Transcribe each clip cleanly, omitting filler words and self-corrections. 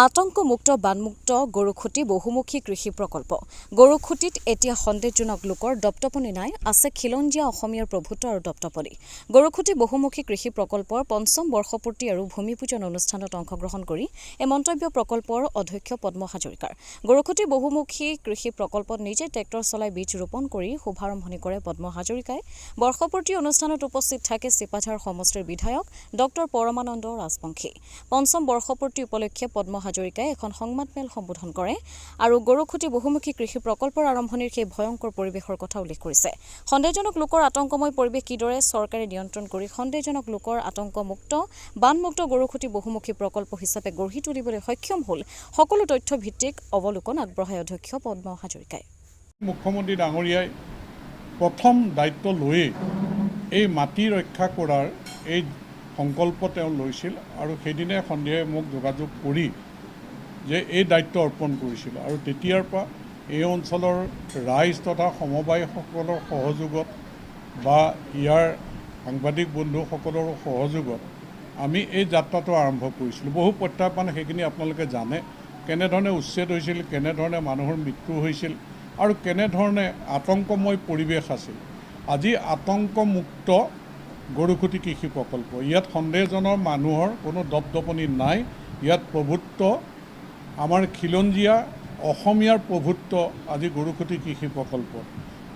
আতংকমুক্ত বানমুক্ত গৰুখুটি বহুমুখী কৃষি প্ৰকল্প গৰুখুটিত এতিয়া সন্দেহজনক লোকৰ দপদপনি নাই আছে খিলঞ্জীয়া অসমীয়াৰ প্ৰভুত্ব আৰু দপদপনি গৰুখুটি বহুমুখী কৃষি প্ৰকল্পৰ পঞ্চম বৰ্ষপূৰ্তি আৰু ভূমি পূজন অনুষ্ঠানত অংশগ্ৰহণ কৰি এই মন্তব্য প্ৰকল্পৰ অধ্যক্ষ পদ্ম হাজৰিকাৰ গৰুখুটি বহুমুখী কৃষি প্ৰকল্পত নিজে ট্ৰেক্টৰ চলাই বীজ ৰোপণ কৰি শুভাৰম্ভণি কৰে পদ্ম হাজৰিকাই বৰ্ষপূৰ্তি অনুষ্ঠানত উপস্থিত থাকে চিপাঝাৰ সমষ্টিৰ বিধায়ক ডক্টৰ পৰমানন্দ ৰাজবংশী পঞ্চম বৰ্ষপূৰ্তি উপলক্ষে পদ্ম হাজৰিকাই এখন সংবাদমেল সম্বোধন কৰে আৰু গৰুখুটি বহুমুখী কৃষি প্ৰকল্পৰ আৰম্ভণিৰ সেই ভয়ংকৰ পৰিৱেশৰ কথা উল্লেখ কৰিছে সন্দেহজনক লোকৰ আতংকময় পৰিৱেশ কিদৰে চৰকাৰে নিয়ন্ত্ৰণ কৰি সন্দেহজনক লোকৰ আতংকমুক্ত বানমুক্ত গৰুখুটি বহুমুখী প্ৰকল্প হিচাপে গঢ়ি তুলিবলৈ সক্ষম হ'ল সকলো তথ্য ভিত্তিক অৱলোকন আগবঢ়াই অধ্যক্ষ পদ্ম হাজৰিকাই মুখ্যমন্ত্ৰী ডাঙৰীয়াই প্ৰথম দায়িত্ব লৈ এই মাটি ৰক্ষা কৰাৰ এই সংকল্প তেওঁ লৈছিল আৰু সেইদিনাই সন্ধিয়াই মোক যোগাযোগ কৰি যে এই দায়িত্ব অৰ্পণ কৰিছিল আৰু তেতিয়াৰ পৰা এই অঞ্চলৰ ৰাইজ তথা সমবায়ীসকলৰ সহযোগত বা ইয়াৰ সাংবাদিক বন্ধুসকলৰ সহযোগত আমি এই যাত্ৰাটো আৰম্ভ কৰিছিলোঁ বহু প্ৰত্যাহ্বান সেইখিনি আপোনালোকে জানে কেনেধৰণে উচ্ছেদ হৈছিল কেনেধৰণে মানুহৰ মৃত্যু হৈছিল আৰু কেনেধৰণে আতংকময় পৰিৱেশ আছিল আজি আতংকমুক্ত গৰুখুটি কৃষি প্ৰকল্প ইয়াত সন্দেহজনক মানুহৰ কোনো দপদপনি নাই ইয়াত প্ৰভুত্ব আমাৰ খিলঞ্জীয়া অসমীয়াৰ প্ৰভুত্ব আজি গৰুখুটি কৃষি প্ৰকল্প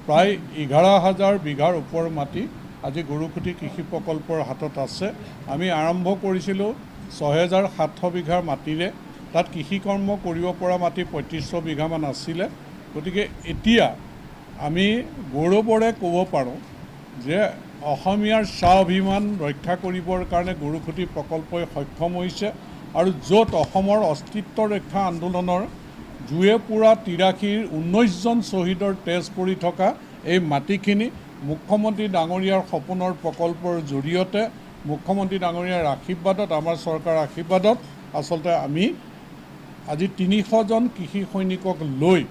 প্ৰায় 11,000 বিঘাৰ ওপৰ মাটি আজি গৰুখুটি কৃষি প্ৰকল্পৰ হাতত আছে আমি আৰম্ভ কৰিছিলোঁ 6,700 বিঘাৰ মাটিৰে তাত কৃষি কৰ্ম কৰিব পৰা মাটি 3500 বিঘামান আছিলে গতিকে এতিয়া আমি গৌৰৱৰে ক'ব পাৰোঁ যে অসমীয়াৰ স্বাভিমান ৰক্ষা কৰিবৰ কাৰণে গৰুখুটি প্ৰকল্পই সক্ষম হৈছে আৰু য'ত অসমৰ অস্তিত্ব ৰক্ষা আন্দোলনৰ জুয়ে পুৰা 83ৰ 19জন শ্বহীদৰ তেজ পৰি থকা এই মাটিখিনি মুখ্যমন্ত্ৰী ডাঙৰীয়াৰ সপোনৰ প্ৰকল্পৰ জৰিয়তে মুখ্যমন্ত্ৰী ডাঙৰীয়াৰ আশীৰ্বাদত আমাৰ চৰকাৰৰ আশীৰ্বাদত আচলতে আমি আজি 300জন কৃষি সৈনিকক লৈ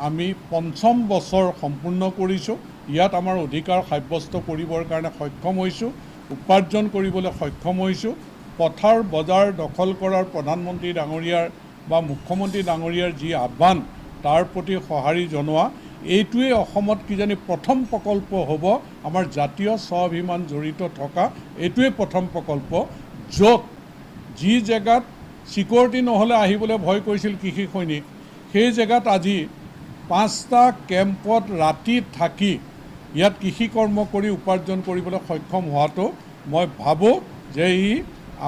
আমি পঞ্চম বছৰ সম্পূৰ্ণ কৰিছোঁ ইয়াত আমাৰ অধিকাৰ সাব্যস্ত কৰিবৰ কাৰণে সক্ষম হৈছোঁ উপাৰ্জন কৰিবলৈ সক্ষম হৈছোঁ পথাৰ বজাৰ দখল কৰাৰ প্ৰধানমন্ত্ৰী ডাঙৰীয়াৰ বা মুখ্যমন্ত্ৰী ডাঙৰীয়াৰ যি আহ্বান তাৰ প্ৰতি সঁহাৰি জনোৱা এইটোৱে অসমত কিজানি প্ৰথম প্ৰকল্প হ'ব আমাৰ জাতীয় স্বাভিমান জড়িত থকা এইটোৱে প্ৰথম প্ৰকল্প য'ত যি জেগাত চিকিউৰিটি নহ'লে আহিবলৈ ভয় কৰিছিল কৃষি সৈনিক সেই জেগাত আজি 5টা কেম্পত ৰাতি থাকি ইয়াত কৃষি কৰ্ম কৰি উপাৰ্জন কৰিবলৈ সক্ষম হোৱাটো মই ভাবোঁ যে ই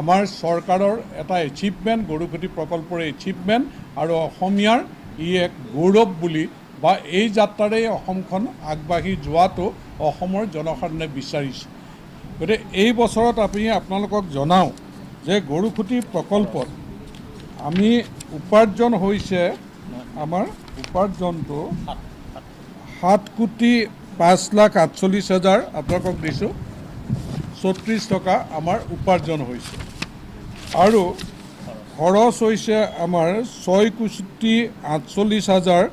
আমাৰ চৰকাৰৰ এটা এচিভমেণ্ট গৰুখুটি প্ৰকল্পৰ এচিভমেণ্ট আৰু অসমীয়াৰ ই এক গৌৰৱ বুলি বা এই যাত্ৰাৰে অসমখন আগবাঢ়ি যোৱাটো অসমৰ জনসাধাৰণে বিচাৰিছে গতিকে এই বছৰত আপোনালোকক জনাওঁ যে গৰুখুটি প্ৰকল্পত আমি উপাৰ্জন হৈছে আমাৰ উপাৰ্জনটো 7,05,48,000 আপোনালোকক দিছোঁ 34 টকা আমাৰ উপাৰ্জন হৈছে আৰু খৰচ হৈছে আমাৰ 6,48,64,64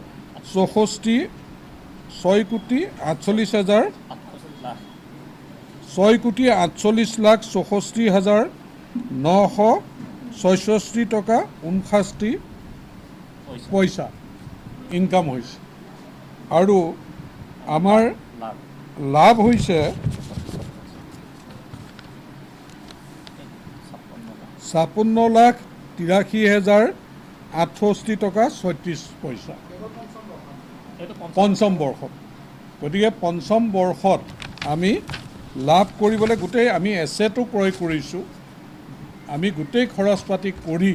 6,48,64,966 টকা 59 পইচা ইনকাম হৈছে আৰু আমাৰ লাভ হৈছে 56,83,068 টকা 36 পইচা পঞ্চম বৰ্ষত গতিকে পঞ্চম বৰ্ষত আমি লাভ কৰিবলৈ গোটেই আমি এছেটো ক্ৰয় কৰিছোঁ আমি গোটেই খৰচ পাতি কৰি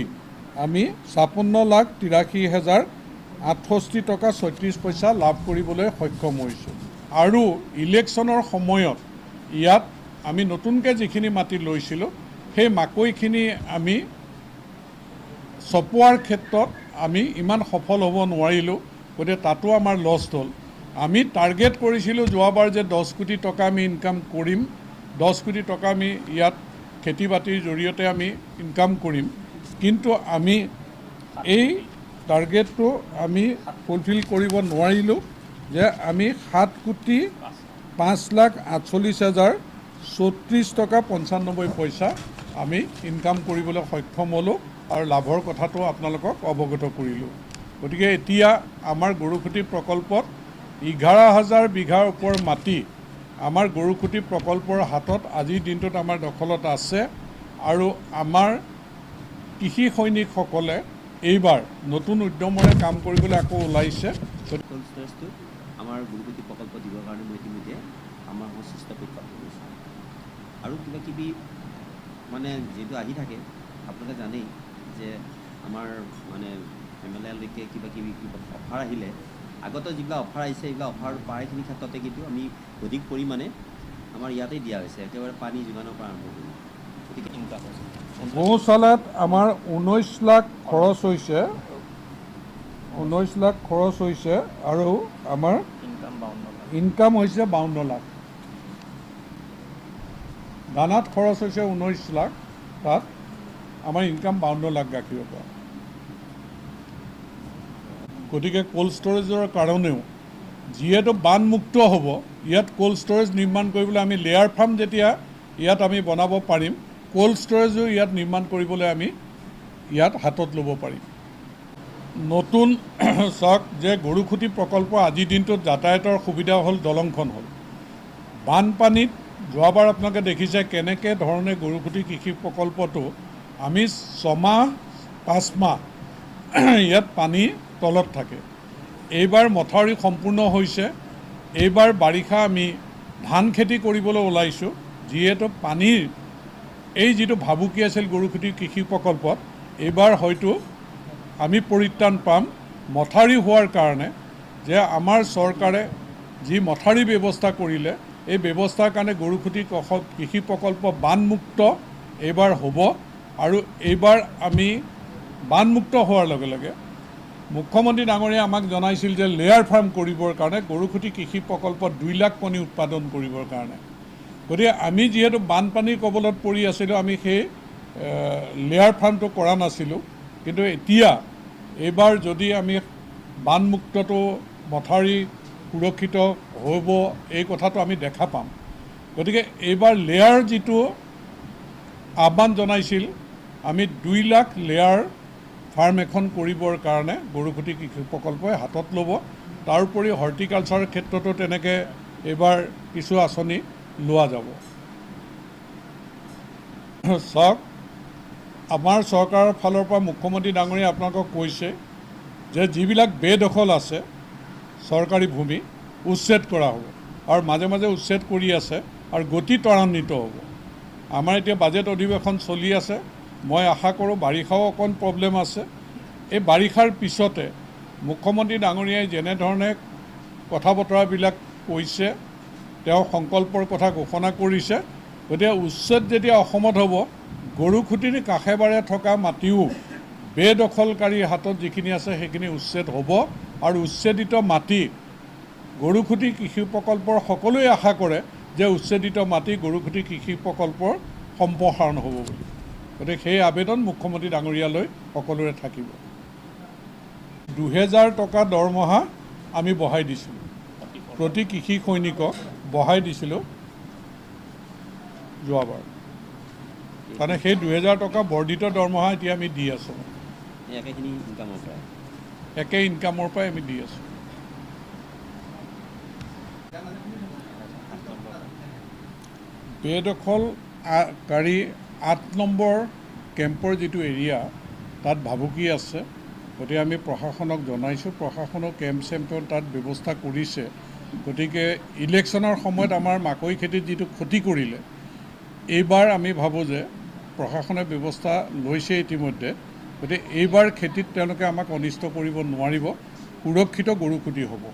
আমি 56,83,068 টকা 36 পইচা লাভ কৰিবলৈ সক্ষম হৈছোঁ আৰু ইলেকশ্যনৰ সময়ত ইয়াত আমি নতুনকৈ যিখিনি মাটি লৈছিলোঁ সেই মাকৈখিনি আমি চপোৱাৰ ক্ষেত্ৰত আমি ইমান সফল হ'ব নোৱাৰিলোঁ গতিকে তাতো আমাৰ লছ হ'ল আমি টাৰ্গেট কৰিছিলোঁ যোৱাবাৰ যে 10 কোটি টকা আমি ইনকাম কৰিম 10 কোটি টকা আমি ইয়াত খেতি বাতিৰ জৰিয়তে আমি ইনকাম কৰিম কিন্তু আমি এই টাৰ্গেটটো আমি ফুলফিল কৰিব নোৱাৰিলোঁ যে আমি 7,05,48,034 টকা 95 পইচা আমি ইনকাম কৰিবলৈ সক্ষম হ'লোঁ আৰু লাভৰ কথাটো আপোনালোকক অৱগত কৰিলোঁ। গতিকে এতিয়া আমাৰ গৰুখুঁটি প্ৰকল্পত 11,000 বিঘাৰ ওপৰ মাটি আমাৰ গৰুখুঁটি প্ৰকল্পৰ হাতত আজিৰ দিনটোত আমাৰ দখলত আছে আৰু আমাৰ কৃষি সৈনিকসকলে এইবাৰ নতুন উদ্যমৰে কাম কৰিবলৈ আকৌ ওলাইছে। কোল্ড ষ্টোৰেজটো আমাৰ গৰুখুঁটি প্ৰকল্প দিবৰ কাৰণে মই ইতিমধ্যে আমাৰ সংশ্লিষ্ট পক্ষক কৰিছোঁ আৰু কিবা কিবি মানে যিহেতু আহি থাকে আপোনালোকে জানেই যে আমাৰ মানে MLA-লৈকে কিবা কিবি অফাৰ আহিলে আগতে যিবিলাক অফাৰ আহিছে এইবিলাক অফাৰ প্ৰায়খিনি ক্ষেত্ৰতে কিন্তু আমি অধিক পৰিমাণে আমাৰ ইয়াতেই দিয়া হৈছে একেবাৰে পানী যোগানৰ পৰা আৰম্ভ কৰি গতিকে ইনকাম হৈছে গৌশালাত আমাৰ 19 লাখ খৰচ হৈছে 19 লাখ খৰচ হৈছে আৰু আমাৰ ইনকাম হৈছে 52 লাখ। দানাত খৰচ হৈছে 19 লাখ, তাত আমাৰ ইনকাম 52 লাখ গাখীৰৰ পৰা। গতিকে কোল্ড ষ্ট'ৰেজৰ কাৰণেও যিহেতু বানমুক্ত হ'ব, ইয়াত কোল্ড ষ্ট'ৰেজ নিৰ্মাণ কৰিবলৈ আমি লেয়াৰ ফাৰ্ম যেতিয়া ইয়াত আমি বনাব পাৰিম, কোল্ড ষ্ট'ৰেজো ইয়াত নিৰ্মাণ কৰিবলৈ আমি ইয়াত হাতত ল'ব পাৰিম। নতুন চাওক যে গৰুখুঁটি প্ৰকল্প আজিৰ দিনটোত যাতায়াতৰ সুবিধা হ'ল, দলংখন হ'ল। বানপানীত যোৱাবাৰ আপোনালোকে দেখিছে কেনেকৈ ধৰণে গৰুখুঁটি কৃষি প্ৰকল্পটো আমি 6 মাহ 5 মাহ ইয়াত পানী তলত থাকে। এইবাৰ মথাউৰি সম্পূৰ্ণ হৈছে। এইবাৰ বাৰিষা আমি ধান খেতি কৰিবলৈ ওলাইছোঁ, যিহেতু পানীৰ এই যিটো ভাবুকি আছিল গৰুখুঁটি কৃষি প্ৰকল্পত, এইবাৰ হয়তো আমি পৰিত্ৰাণ পাম মথাউৰি হোৱাৰ কাৰণে। যে আমাৰ চৰকাৰে যি মথাউৰি ব্যৱস্থা কৰিলে, এই ব্যৱস্থাৰ কাৰণে গৰুখুঁটি কৃষি প্ৰকল্প বানমুক্ত এইবাৰ হ'ব। আৰু এইবাৰ আমি বানমুক্ত হোৱাৰ লগে লগে মুখ্যমন্ত্ৰী ডাঙৰীয়াই আমাক জনাইছিল যে লেয়াৰ ফাৰ্ম কৰিবৰ কাৰণে গৰুখুঁটি কৃষি প্ৰকল্পত 2 লাখ কণী উৎপাদন কৰিবৰ কাৰণে। গতিকে আমি যিহেতু বানপানীৰ কবলত পৰি আছিলোঁ, আমি সেই লেয়াৰ ফাৰ্মটো কৰা নাছিলোঁ। কিন্তু এতিয়া এইবাৰ যদি আমি বানমুক্তটো মথাউৰি সুৰক্ষিত হ'ব, এই কথাটো আমি দেখা পাম। গতিকে এইবাৰ লেয়াৰ যিটো আহ্বান জনাইছিল, আমি 2 লাখ লেয়াৰ ফাৰ্ম এখন কৰিবৰ কাৰণে গৰুখুঁটি কৃষি প্ৰকল্পই হাতত ল'ব। তাৰোপৰি হৰ্টিকালচাৰৰ ক্ষেত্ৰতো তেনেকৈ এইবাৰ কিছু আঁচনি লোৱা যাব। চাওক, আমাৰ চৰকাৰৰ ফালৰ পৰা মুখ্যমন্ত্ৰী ডাঙৰীয়াই আপোনালোকক কৈছে যে যিবিলাক বেদখল আছে চৰকাৰী ভূমি উচ্ছেদ কৰা হ'ব, আৰু মাজে মাজে উচ্ছেদ কৰি আছে আৰু গতি ত্বৰান্বিত হ'ব। আমাৰ এতিয়া বাজেট অধিৱেশন চলি আছে। মই আশা কৰোঁ, বাৰিষাও অকণ প্ৰব্লেম আছে, এই বাৰিষাৰ পিছতে মুখ্যমন্ত্ৰী ডাঙৰীয়াই যেনেধৰণে কথা বতৰাবিলাক কৈছে, তেওঁ সংকল্পৰ কথা ঘোষণা কৰিছে। গতিকে উচ্ছেদ যেতিয়া অসমত হ'ব, গৰুখুঁটিৰ কাষে বাৰে থকা মাটিও বেদখলকাৰীৰ হাতত যিখিনি আছে সেইখিনি উচ্ছেদ হ'ব। আৰু উচ্ছেদিত মাটি গৰুখুঁটি কৃষি প্ৰকল্পৰ সকলোৱে আশা কৰে যে উচ্ছেদিত মাটি গৰুখুঁটি কৃষি প্ৰকল্পৰ সম্প্ৰসাৰণ হ'ব বুলি। গতিকে সেই আবেদন মুখ্যমন্ত্ৰী ডাঙৰীয়ালৈ সকলোৰে থাকিব। 2000 টকা দৰমহা আমি বঢ়াই দিছিলোঁ, প্ৰতি কৃষি সৈনিকক বঢ়াই দিছিলোঁ যোৱাবাৰ। মানে সেই 2000 টকা বৰ্ধিত দৰমহা এতিয়া আমি দি আছোঁ, একেখিনি ইনকামৰ পৰা একে ইনকামৰ পৰাই আমি দি আছোঁ। বেদখলকাৰী 8 নম্বৰ কেম্পৰ যিটো এৰিয়া, তাত ভাবুকি আছে। গতিকে আমি প্ৰশাসনক জনাইছোঁ, প্ৰশাসনেও কেম্প চেম্পৰ তাত ব্যৱস্থা কৰিছে। গতিকে ইলেকশ্যনৰ সময়ত আমাৰ মাকৈ খেতিত যিটো ক্ষতি কৰিলে, এইবাৰ আমি ভাবোঁ যে প্ৰশাসনে ব্যৱস্থা লৈছে ইতিমধ্যে। গতিকে এইবাৰ খেতিত তেওঁলোকে আমাক অনিষ্ট কৰিব নোৱাৰিব, সুৰক্ষিত গৰুখুঁটি হ'ব।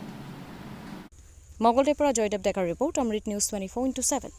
মঙলদৈৰ পৰা জয়দেৱ ডেকাৰ ৰিপৰ্ট, অমৃত নিউজ 24/7।